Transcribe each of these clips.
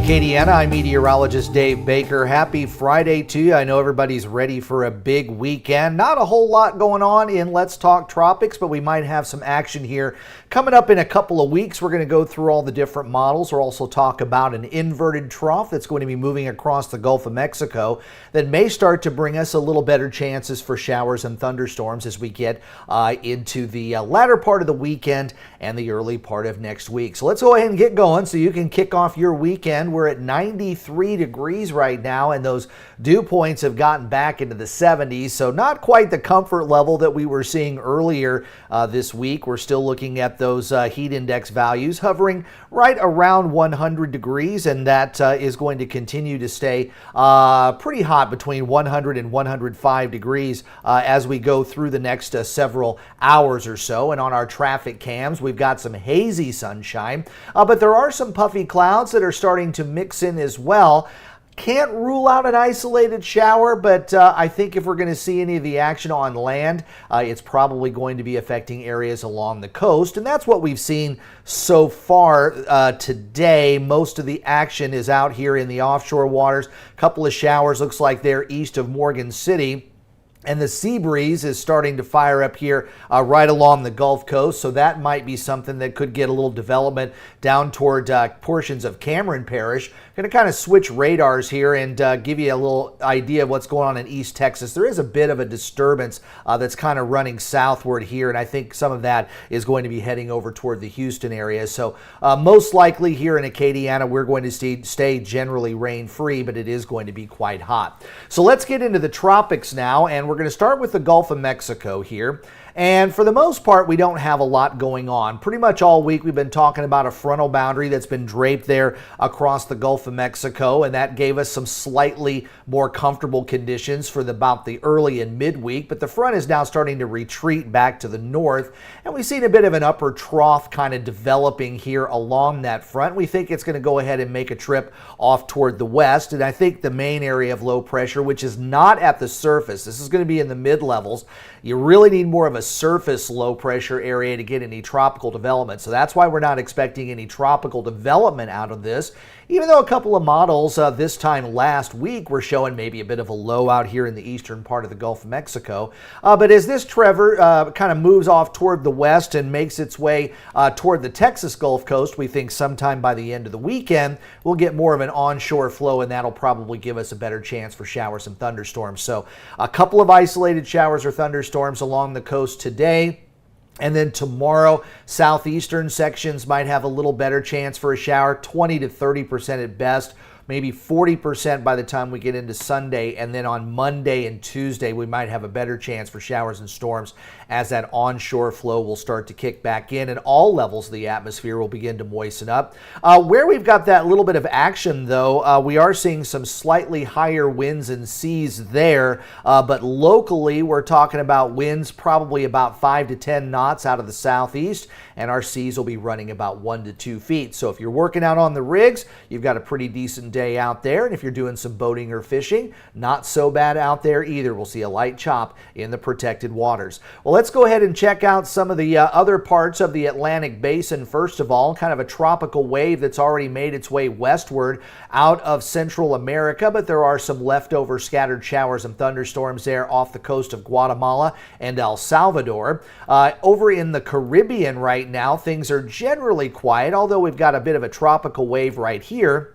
Acadiana, I'm meteorologist Dave Baker. Happy Friday to you. I know everybody's ready for a big weekend. Not a whole lot going on in Let's Talk Tropics, but we might have some action here coming up in a couple of weeks. We're going to go through all the different models. We'll also talk about an inverted trough that's going to be moving across the Gulf of Mexico that may start to bring us a little better chances for showers and thunderstorms as we get into the latter part of the weekend and the early part of next week. So let's go ahead and get going so you can kick off your weekend. We're at 93 degrees right now, and those dew points have gotten back into the 70s, so not quite the comfort level that we were seeing earlier this week. We're still looking at those heat index values hovering right around 100 degrees, and that is going to continue to stay pretty hot between 100 and 105 degrees as we go through the next several hours or so. And on our traffic cams, we've got some hazy sunshine, but there are some puffy clouds that are starting to mix in as well. Can't rule out an isolated shower, but I think if we're going to see any of the action on land, it's probably going to be affecting areas along the coast. And that's what we've seen so far today. Most of the action is out here in the offshore waters. A couple of showers, looks like they're east of Morgan City. And the sea breeze is starting to fire up here right along the Gulf Coast, so that might be something that could get a little development down toward portions of Cameron Parish. Going to kind of switch radars here and give you a little idea of what's going on in East Texas. There is a bit of a disturbance that's kind of running southward here, and I think some of that is going to be heading over toward the Houston area. So most likely here in Acadiana, we're going to stay generally rain-free, but it is going to be quite hot. So let's get into the tropics now, and we're going to start with the Gulf of Mexico here. And for the most part, we don't have a lot going on. Pretty much all week we've been talking about a frontal boundary that's been draped there across the Gulf of Mexico, and that gave us some slightly more comfortable conditions for about the early and midweek. But the front is now starting to retreat back to the north, and we've seen a bit of an upper trough kind of developing here along that front. We think it's going to go ahead and make a trip off toward the west, and I think the main area of low pressure, which is not at the surface, this is going to be in the mid-levels. You really need more of a surface low pressure area to get any tropical development. So that's why we're not expecting any tropical development out of this, even though a couple of models this time last week were showing maybe a bit of a low out here in the eastern part of the Gulf of Mexico. But as this Trevor kind of moves off toward the west and makes its way toward the Texas Gulf Coast, we think sometime by the end of the weekend we'll get more of an onshore flow, and that'll probably give us a better chance for showers and thunderstorms. So a couple of isolated showers or thunderstorms along the coast today. And then tomorrow, southeastern sections might have a little better chance for a shower, 20 to 30% at best, maybe 40% by the time we get into Sunday. And then on Monday and Tuesday, we might have a better chance for showers and storms as that onshore flow will start to kick back in and all levels of the atmosphere will begin to moisten up. Where we've got that little bit of action, though, we are seeing some slightly higher winds and seas there, but locally we're talking about winds probably about 5 to 10 knots out of the southeast, and our seas will be running about 1 to 2 feet. So if you're working out on the rigs, you've got a pretty decent day out there, and if you're doing some boating or fishing, not so bad out there either. We'll see a light chop in the protected waters. Well, let's go ahead and check out some of the other parts of the Atlantic basin. First of all, kind of a tropical wave that's already made its way westward out of Central America, but there are some leftover scattered showers and thunderstorms there off the coast of Guatemala and El Salvador. Over in the Caribbean right now, things are generally quiet, although we've got a bit of a tropical wave right here.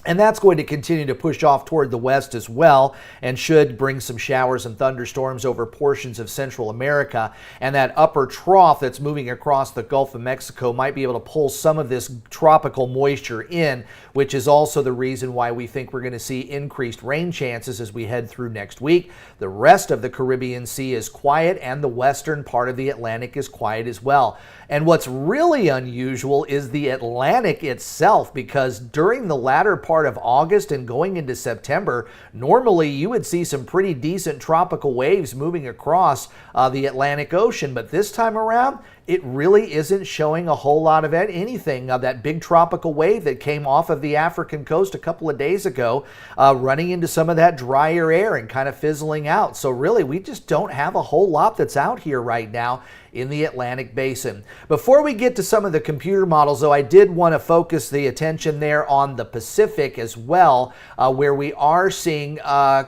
And that's going to continue to push off toward the west as well, and should bring some showers and thunderstorms over portions of Central America. And that upper trough that's moving across the Gulf of Mexico might be able to pull some of this tropical moisture in, which is also the reason why we think we're going to see increased rain chances as we head through next week. The rest of the Caribbean Sea is quiet, and the western part of the Atlantic is quiet as well. And what's really unusual is the Atlantic itself, because during the latter part of August and going into September, normally you would see some pretty decent tropical waves moving across the Atlantic Ocean, but this time around it really isn't showing a whole lot of anything of that big tropical wave that came off of the African coast a couple of days ago, running into some of that drier air and kind of fizzling out. So really, we just don't have a whole lot that's out here right now in the Atlantic basin. Before we get to some of the computer models, though, I did want to focus the attention there on the Pacific as well, where we are seeing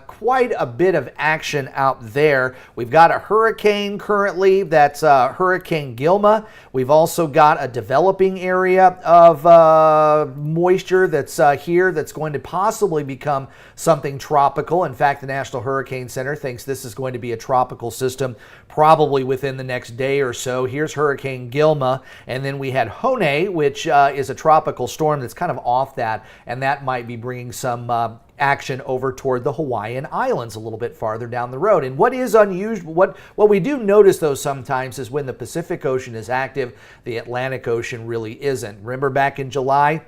quite a bit of action out there. We've got a hurricane currently, that's Hurricane Gilma. We've also got a developing area of moisture that's here that's going to possibly become something tropical. In fact, the National Hurricane Center thinks this is going to be a tropical system probably within the next day or so. Here's Hurricane Gilma, and then we had Hone, which is a tropical storm that's kind of off that, and that might be bringing some action over toward the Hawaiian Islands a little bit farther down the road. And what is unusual, what we do notice though sometimes is when the Pacific Ocean is active, the Atlantic Ocean really isn't. Remember back in July,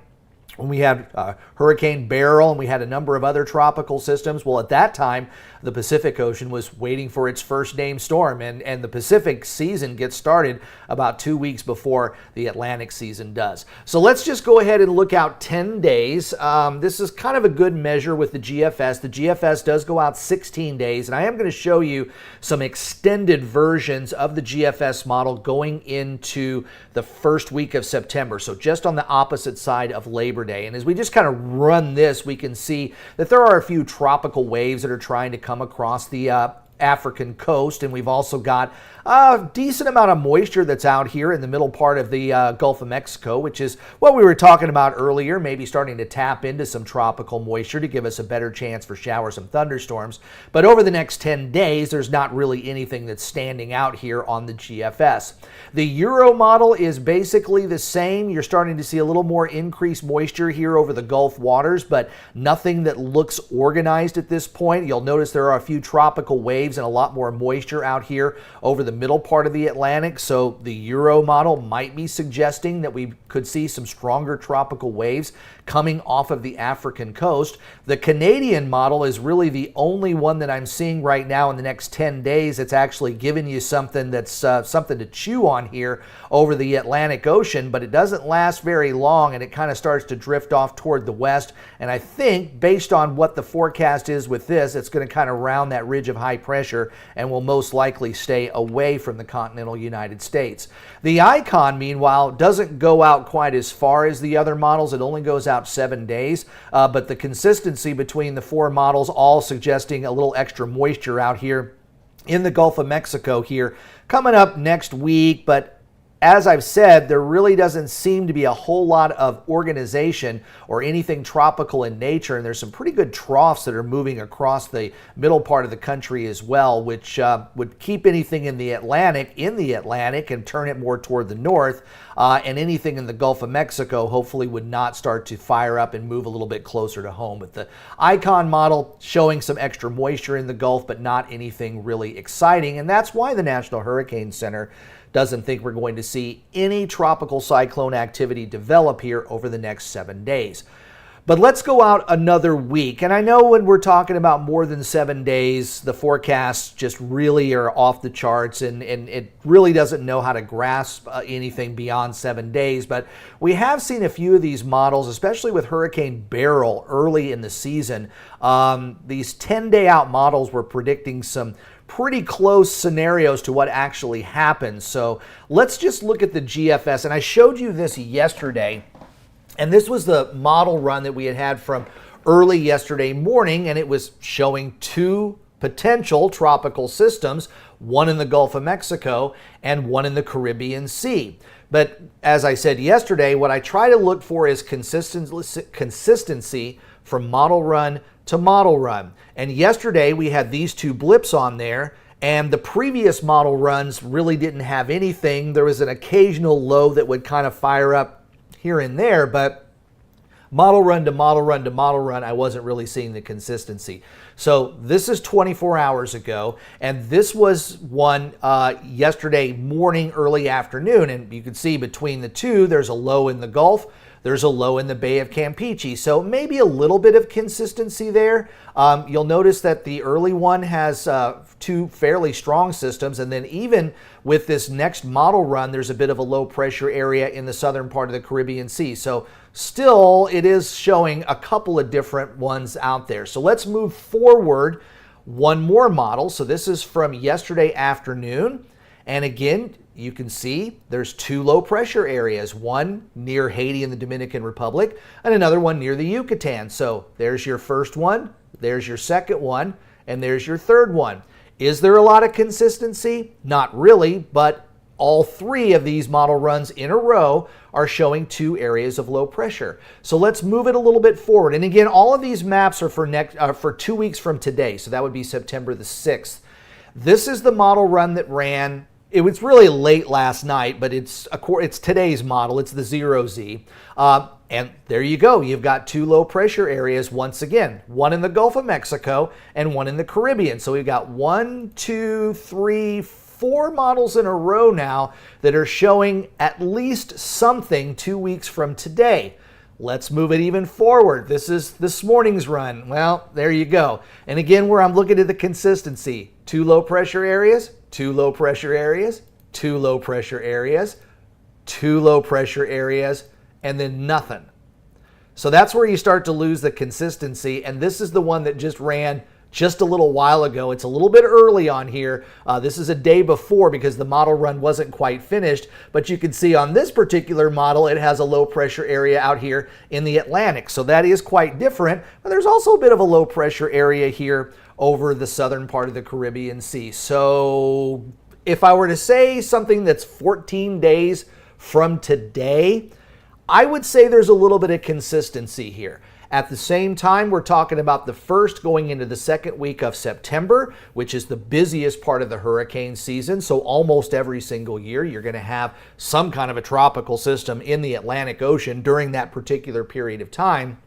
when we had Hurricane Beryl and we had a number of other tropical systems? Well, at that time, the Pacific Ocean was waiting for its first named storm, and the Pacific season gets started about 2 weeks before the Atlantic season does. So let's just go ahead and look out 10 days. This is kind of a good measure with the GFS. The GFS does go out 16 days, and I am going to show you some extended versions of the GFS model going into the first week of September, so just on the opposite side of Labor Day. And as we just kind of run this, we can see that there are a few tropical waves that are trying to come across the African coast, and we've also got a decent amount of moisture that's out here in the middle part of the Gulf of Mexico, which is what we were talking about earlier, maybe starting to tap into some tropical moisture to give us a better chance for showers and thunderstorms. But over the next 10 days, there's not really anything that's standing out here on the GFS. The Euro model is basically the same. You're starting to see a little more increased moisture here over the Gulf waters, but nothing that looks organized at this point. You'll notice there are a few tropical waves and a lot more moisture out here over the middle part of the Atlantic, so the Euro model might be suggesting that we could see some stronger tropical waves coming off of the African coast. The Canadian model is really the only one that I'm seeing right now in the next 10 days that's actually giving you something that's something to chew on here over the Atlantic Ocean, but it doesn't last very long, and it kind of starts to drift off toward the west. And I think based on what the forecast is with this, it's going to kind of round that ridge of high pressure and will most likely stay away from the continental United States. The Icon, meanwhile, doesn't go out quite as far as the other models. It only goes out 7 days, but the consistency between the four models all suggesting a little extra moisture out here in the Gulf of Mexico here coming up next week. But as I've said, there really doesn't seem to be a whole lot of organization or anything tropical in nature, and there's some pretty good troughs that are moving across the middle part of the country as well, which would keep anything in the Atlantic and turn it more toward the north, and anything in the Gulf of Mexico hopefully would not start to fire up and move a little bit closer to home. With the Icon model showing some extra moisture in the Gulf, but not anything really exciting, and that's why the National Hurricane Center doesn't think we're going to see any tropical cyclone activity develop here over the next 7 days. But let's go out another week. And I know when we're talking about more than 7 days, the forecasts just really are off the charts, and it really doesn't know how to grasp anything beyond 7 days. But we have seen a few of these models, especially with Hurricane Beryl early in the season. These 10-day out models were predicting some pretty close scenarios to what actually happened. So let's just look at the GFS. And I showed you this yesterday, and this was the model run that we had from early yesterday morning, and it was showing two potential tropical systems, one in the Gulf of Mexico and one in the Caribbean Sea. But as I said yesterday, what I try to look for is consistency from model run to model run. And yesterday we had these two blips on there, and the previous model runs really didn't have anything. There was an occasional low that would kind of fire up here and there, but model run to model run to model run, I wasn't really seeing the consistency. So this is 24 hours ago, and this was one yesterday morning, early afternoon, and you can see between the two, there's a low in the Gulf, There's a low in the Bay of Campeche. So maybe a little bit of consistency there. You'll notice that the early one has two fairly strong systems. And then even with this next model run, there's a bit of a low pressure area in the southern part of the Caribbean Sea. So still, it is showing a couple of different ones out there. So let's move forward one more model. So this is from yesterday afternoon. And again, you can see there's two low pressure areas, one near Haiti and the Dominican Republic, and another one near the Yucatan. So there's your first one, there's your second one, and there's your third one. Is there a lot of consistency? Not really, but all three of these model runs in a row are showing two areas of low pressure. So let's move it a little bit forward. And again, all of these maps are for 2 weeks from today. So that would be September the 6th. This is the model run that ran. It was really late last night, but it's today's model. It's the 0Z. And there you go. You've got two low pressure areas once again, one in the Gulf of Mexico and one in the Caribbean. So we've got 1, 2, 3, 4 models in a row now that are showing at least something 2 weeks from today. Let's move it even forward. This is this morning's run. Well, there you go. And again, where I'm looking at the consistency, two low pressure areas, two low pressure areas, two low pressure areas, two low pressure areas, and then nothing. So that's where you start to lose the consistency. And this is the one that just ran just a little while ago. It's a little bit early on here. This is a day before because the model run wasn't quite finished. But you can see on this particular model, it has a low pressure area out here in the Atlantic. So that is quite different. But there's also a bit of a low pressure area here over the southern part of the Caribbean Sea. So if I were to say something that's 14 days from today, I would say there's a little bit of consistency here. At the same time, we're talking about the first going into the second week of September, which is the busiest part of the hurricane season. So almost every single year, you're going to have some kind of a tropical system in the Atlantic Ocean during that particular period of time.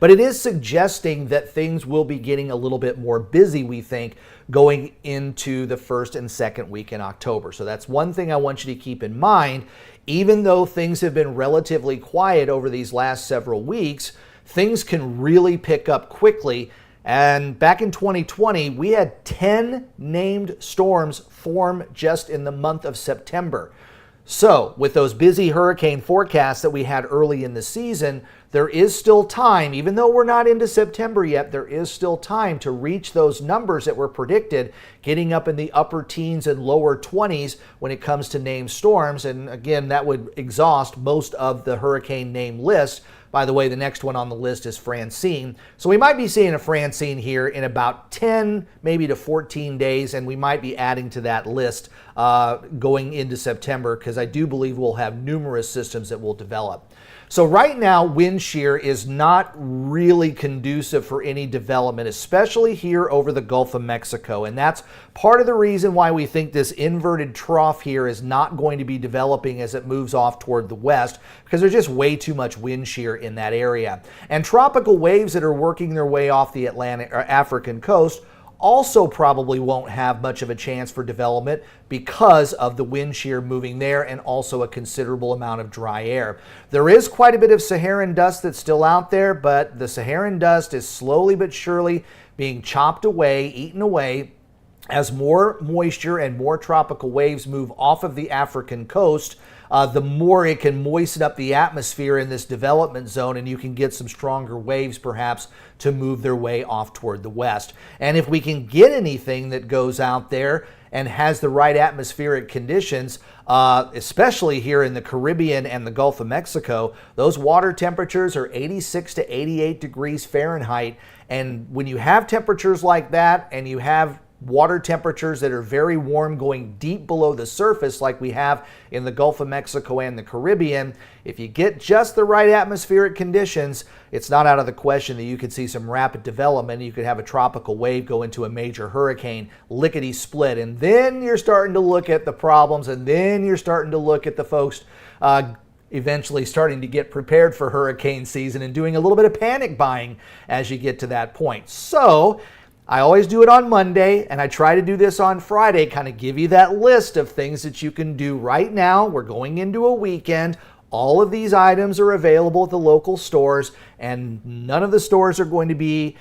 But it is suggesting that things will be getting a little bit more busy, we think, going into the first and second week in October. So that's one thing I want you to keep in mind. Even though things have been relatively quiet over these last several weeks, things can really pick up quickly. And back in 2020, we had 10 named storms form just in the month of September. So with those busy hurricane forecasts that we had early in the season, there is still time, even though we're not into September yet, there is still time to reach those numbers that were predicted, getting up in the upper teens and lower 20s when it comes to named storms. And again, that would exhaust most of the hurricane name list. By the way, the next one on the list is Francine. So we might be seeing a Francine here in about 10, maybe to 14 days, and we might be adding to that list going into September because I do believe we'll have numerous systems that will develop. So right now, wind shear is not really conducive for any development, especially here over the Gulf of Mexico. And that's part of the reason why we think this inverted trough here is not going to be developing as it moves off toward the west, because there's just way too much wind shear in that area. And tropical waves that are working their way off the Atlantic or African coast also probably won't have much of a chance for development because of the wind shear moving there and also a considerable amount of dry air. There is quite a bit of Saharan dust that's still out there, but the Saharan dust is slowly but surely being chopped away, eaten away, as more moisture and more tropical waves move off of the African coast. The more it can moisten up the atmosphere in this development zone, and you can get some stronger waves perhaps to move their way off toward the west. And if we can get anything that goes out there and has the right atmospheric conditions, especially here in the Caribbean and the Gulf of Mexico, those water temperatures are 86 to 88 degrees Fahrenheit. And when you have temperatures like that and you have water temperatures that are very warm going deep below the surface like we have in the Gulf of Mexico and the Caribbean, if you get just the right atmospheric conditions, it's not out of the question that you could see some rapid development. You could have a tropical wave go into a major hurricane, lickety split, and then you're starting to look at the problems, and then you're starting to look at the folks eventually starting to get prepared for hurricane season and doing a little bit of panic buying as you get to that point. So I always do it on Monday, and I try to do this on Friday, kind of give you that list of things that you can do right now. We're going into a weekend. All of these items are available at the local stores, and none of the stores are going to be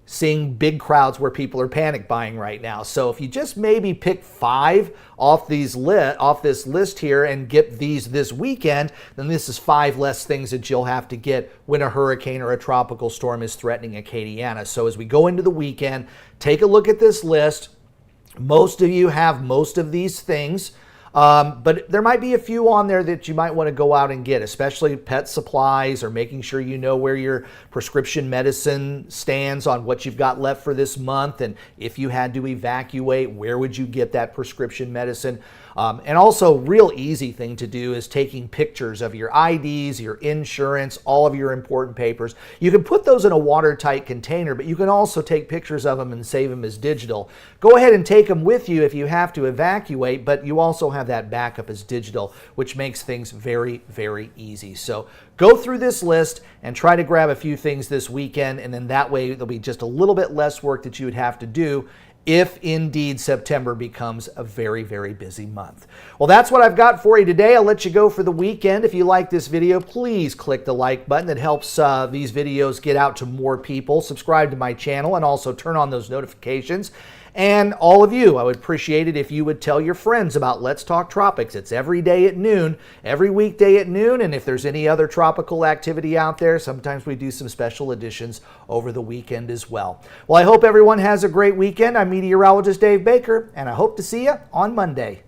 seeing big crowds where people are panic buying right now. So if you just maybe pick 5 off this list here and get these this weekend, then this is 5 less things that you'll have to get when a hurricane or a tropical storm is threatening Acadiana. So as we go into the weekend, take a look at this list. Most of you have most of these things. But there might be a few on there that you might want to go out and get, especially pet supplies, or making sure you know where your prescription medicine stands on what you've got left for this month. And if you had to evacuate, where would you get that prescription medicine? And also, real easy thing to do is taking pictures of your IDs, your insurance, all of your important papers. You can put those in a watertight container, but you can also take pictures of them and save them as digital. Go ahead and take them with you if you have to evacuate, but you also have that backup as digital, which makes things very, very easy. So go through this list and try to grab a few things this weekend, and then that way there'll be just a little bit less work that you would have to do if indeed September becomes a very, very busy month. Well, that's what I've got for you today. I'll let you go for the weekend. If you like this video, please click the like button. That helps these videos get out to more people. Subscribe to my channel and also turn on those notifications. And all of you, I would appreciate it if you would tell your friends about Let's Talk Tropics. It's every day at noon, every weekday at noon. And if there's any other tropical activity out there, sometimes we do some special editions over the weekend as well. Well, I hope everyone has a great weekend. I'm Meteorologist Dave Baker, and I hope to see you on Monday.